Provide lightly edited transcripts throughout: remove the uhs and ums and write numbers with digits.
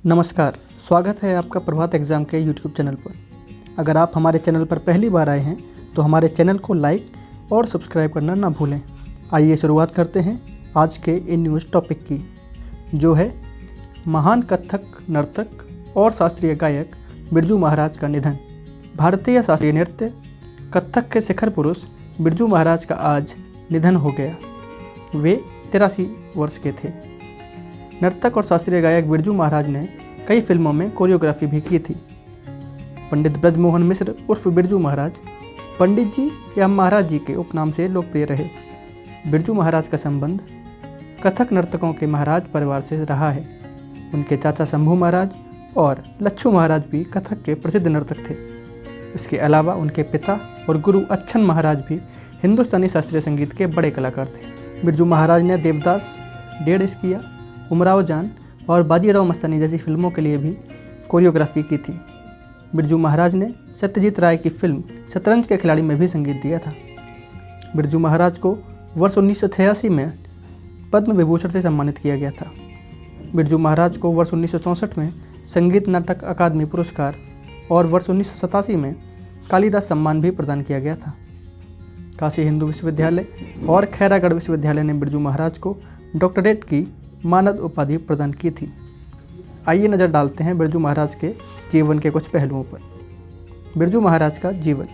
नमस्कार, स्वागत है आपका प्रभात एग्ज़ाम के यूट्यूब चैनल पर। अगर आप हमारे चैनल पर पहली बार आए हैं तो हमारे चैनल को लाइक और सब्सक्राइब करना ना भूलें। आइए शुरुआत करते हैं आज के इन न्यूज़ टॉपिक की, जो है महान कथक नर्तक और शास्त्रीय गायक बिरजू महाराज का निधन। भारतीय शास्त्रीय नृत्य कथक के शिखर पुरुष बिरजू महाराज का आज निधन हो गया। वे 83 वर्ष के थे। नर्तक और शास्त्रीय गायक बिरजू महाराज ने कई फिल्मों में कोरियोग्राफी भी की थी। पंडित ब्रजमोहन मिश्र उर्फ बिरजू महाराज पंडित जी या महाराज जी के उपनाम से लोकप्रिय रहे। बिरजू महाराज का संबंध कथक नर्तकों के महाराज परिवार से रहा है। उनके चाचा शंभू महाराज और लच्छू महाराज भी कथक के प्रसिद्ध नर्तक थे। इसके अलावा उनके पिता और गुरु अच्छन महाराज भी हिंदुस्तानी शास्त्रीय संगीत के बड़े कलाकार थे। बिरजू महाराज ने देवदास, डेढ़ इश्किया, उमराव जान और बाजीराव मस्तानी जैसी फिल्मों के लिए भी कोरियोग्राफी की थी। बिरजू महाराज ने सत्यजीत राय की फिल्म शतरंज के खिलाड़ी में भी संगीत दिया था। बिरजू महाराज को वर्ष 1986 में पद्म विभूषण से सम्मानित किया गया था। बिरजू महाराज को वर्ष 1964 में संगीत नाटक अकादमी पुरस्कार और वर्ष 1987 में कालिदास सम्मान भी प्रदान किया गया था। काशी हिंदू विश्वविद्यालय और खैरागढ़ विश्वविद्यालय ने बिरजू महाराज को डॉक्टरेट की मानद उपाधि प्रदान की थी। आइए नज़र डालते हैं बिरजू महाराज के जीवन के कुछ पहलुओं पर। बिरजू महाराज का जीवन।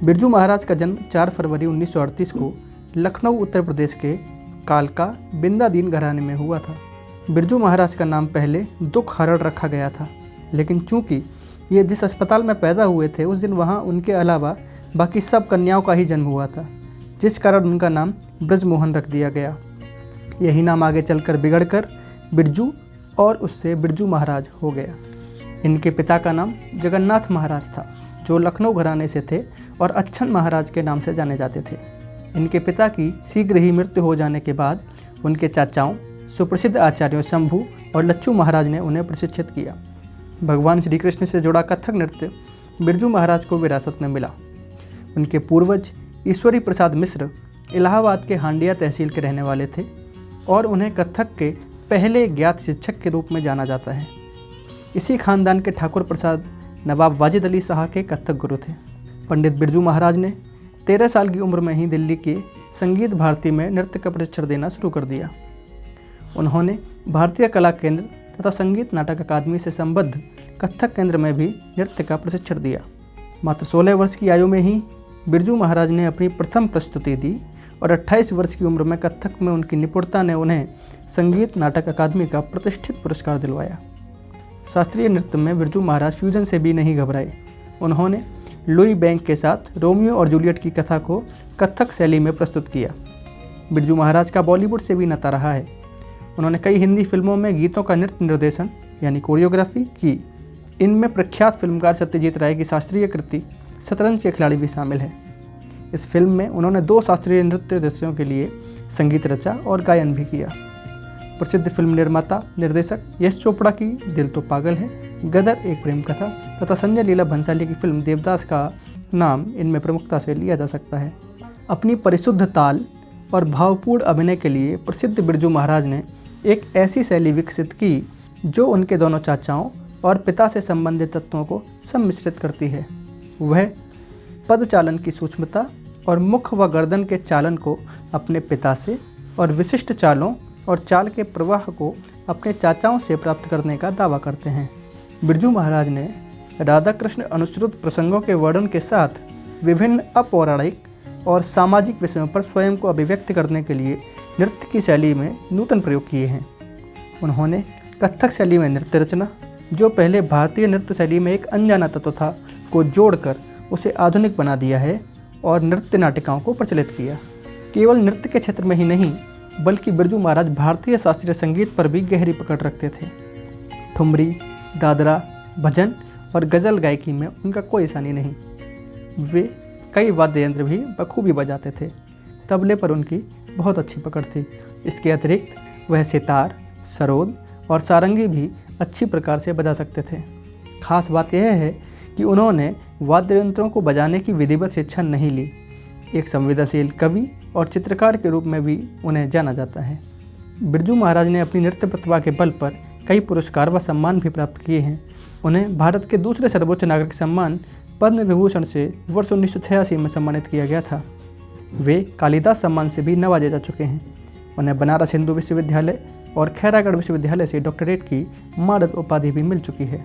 बिरजू महाराज का जन्म 4 फरवरी 1938 को लखनऊ उत्तर प्रदेश के कालका बिंदादीन घराने में हुआ था। बिरजू महाराज का नाम पहले दुख हरण रखा गया था, लेकिन चूंकि ये जिस अस्पताल में पैदा हुए थे उस दिन वहाँ उनके अलावा बाकी सब कन्याओं का ही जन्म हुआ था, जिस कारण उनका नाम ब्रजमोहन रख दिया गया। यही नाम आगे चलकर बिगड़कर बिरजू और उससे बिरजू महाराज हो गया। इनके पिता का नाम जगन्नाथ महाराज था, जो लखनऊ घराने से थे और अच्छन महाराज के नाम से जाने जाते थे। इनके पिता की शीघ्र ही मृत्यु हो जाने के बाद उनके चाचाओं सुप्रसिद्ध आचार्यों शंभू और लच्छू महाराज ने उन्हें प्रशिक्षित किया। भगवान श्री कृष्ण से जुड़ा कथक नृत्य बिरजू महाराज को विरासत में मिला। उनके पूर्वज ईश्वरी प्रसाद मिश्र इलाहाबाद के हांडिया तहसील के रहने वाले थे और उन्हें कथक के पहले ज्ञात शिक्षक के रूप में जाना जाता है। इसी खानदान के ठाकुर प्रसाद नवाब वाजिद अली शाह के कथक गुरु थे। पंडित बिरजू महाराज ने 13 साल की उम्र में ही दिल्ली के संगीत भारती में नृत्य का प्रशिक्षण देना शुरू कर दिया। उन्होंने भारतीय कला केंद्र तथा संगीत नाटक अकादमी से संबद्ध कथक केंद्र में भी नृत्य का प्रशिक्षण दिया। मात्र 16 वर्ष की आयु में ही बिरजू महाराज ने अपनी प्रथम प्रस्तुति दी और 28 वर्ष की उम्र में कथक में उनकी निपुणता ने उन्हें संगीत नाटक अकादमी का प्रतिष्ठित पुरस्कार दिलवाया। शास्त्रीय नृत्य में बिरजू महाराज फ्यूजन से भी नहीं घबराए। उन्होंने लुई बैंक के साथ रोमियो और जूलियट की कथा को कथक शैली में प्रस्तुत किया। बिरजू महाराज का बॉलीवुड से भी नाता रहा है। उन्होंने कई हिंदी फिल्मों में गीतों का नृत्य निर्देशन यानी कोरियोग्राफी की। इनमें प्रख्यात फिल्मकार सत्यजीत राय की शास्त्रीय कृति शतरंज के खिलाड़ी भी शामिल है। इस फिल्म में उन्होंने 2 शास्त्रीय नृत्य दृश्यों के लिए संगीत रचा और गायन भी किया। प्रसिद्ध फिल्म निर्माता निर्देशक यश चोपड़ा की दिल तो पागल है, गदर एक प्रेम कथा तथा संजय लीला भंसाली की फिल्म देवदास का नाम इनमें प्रमुखता से लिया जा सकता है। अपनी परिशुद्ध ताल और भावपूर्ण अभिनय के लिए प्रसिद्ध बिरजू महाराज ने एक ऐसी शैली विकसित की जो उनके दोनों चाचाओं और पिता से संबंधित तत्वों को सम्मिश्रित करती है। वह पदचालन की सूक्ष्मता और मुख व गर्दन के चालन को अपने पिता से और विशिष्ट चालों और चाल के प्रवाह को अपने चाचाओं से प्राप्त करने का दावा करते हैं। बिरजू महाराज ने राधा कृष्ण अनुश्रुत प्रसंगों के वर्णन के साथ विभिन्न अपौराणिक और सामाजिक विषयों पर स्वयं को अभिव्यक्त करने के लिए नृत्य की शैली में नूतन प्रयोग किए हैं। उन्होंने कथक शैली में नृत्य रचना, जो पहले भारतीय नृत्य शैली में एक अनजाना तत्व था, को जोड़कर उसे आधुनिक बना दिया है और नृत्य नाटिकाओं को प्रचलित किया। केवल नृत्य के क्षेत्र में ही नहीं, बल्कि बिरजू महाराज भारतीय शास्त्रीय संगीत पर भी गहरी पकड़ रखते थे। ठुमरी, दादरा, भजन और गज़ल गायकी में उनका कोई सानी नहीं। वे कई वाद्य यंत्र भी बखूबी बजाते थे। तबले पर उनकी बहुत अच्छी पकड़ थी। इसके अतिरिक्त वह सितार, सरोद और सारंगी भी अच्छी प्रकार से बजा सकते थे। खास बात यह है कि उन्होंने वाद्य यंत्रों को बजाने की विधिवत शिक्षा नहीं ली। एक संवेदनशील कवि और चित्रकार के रूप में भी उन्हें जाना जाता है। बिरजू महाराज ने अपनी नृत्य प्रतिभा के बल पर कई पुरस्कार व सम्मान भी प्राप्त किए हैं। उन्हें भारत के दूसरे सर्वोच्च नागरिक सम्मान पद्म विभूषण से वर्ष 1986 में सम्मानित किया गया था। वे कालिदास सम्मान से भी नवाजे जा चुके हैं। उन्हें बनारस हिंदू विश्वविद्यालय और खैरागढ़ विश्वविद्यालय से डॉक्टरेट की मानद उपाधि भी मिल चुकी है।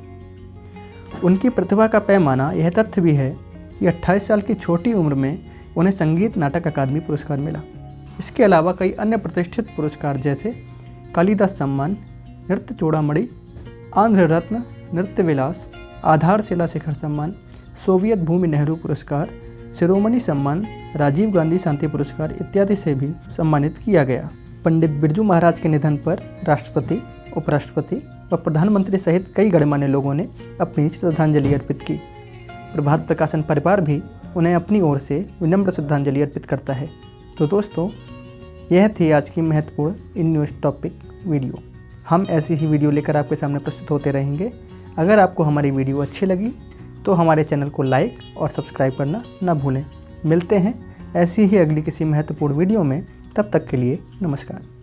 उनकी प्रतिभा का पैमाना यह तथ्य भी है कि 28 साल की छोटी उम्र में उन्हें संगीत नाटक अकादमी पुरस्कार मिला। इसके अलावा कई अन्य प्रतिष्ठित पुरस्कार जैसे कालिदास सम्मान, नृत्य चूड़ामणि, आंध्र रत्न, नृत्य विलास, आधारशिला शिखर सम्मान, सोवियत भूमि नेहरू पुरस्कार, शिरोमणि सम्मान, राजीव गांधी शांति पुरस्कार इत्यादि से भी सम्मानित किया गया। पंडित बिरजू महाराज के निधन पर राष्ट्रपति, उपराष्ट्रपति व प्रधानमंत्री सहित कई गणमान्य लोगों ने अपनी श्रद्धांजलि अर्पित की। प्रभात प्रकाशन परिवार भी उन्हें अपनी ओर से विनम्र श्रद्धांजलि अर्पित करता है। तो दोस्तों, यह थी आज की महत्वपूर्ण इन न्यूज़ टॉपिक वीडियो। हम ऐसी ही वीडियो लेकर आपके सामने प्रस्तुत होते रहेंगे। अगर आपको हमारी वीडियो अच्छी लगी तो हमारे चैनल को लाइक और सब्सक्राइब करना न भूलें। मिलते हैं ऐसी ही अगली किसी महत्वपूर्ण वीडियो में। तब तक के लिए नमस्कार।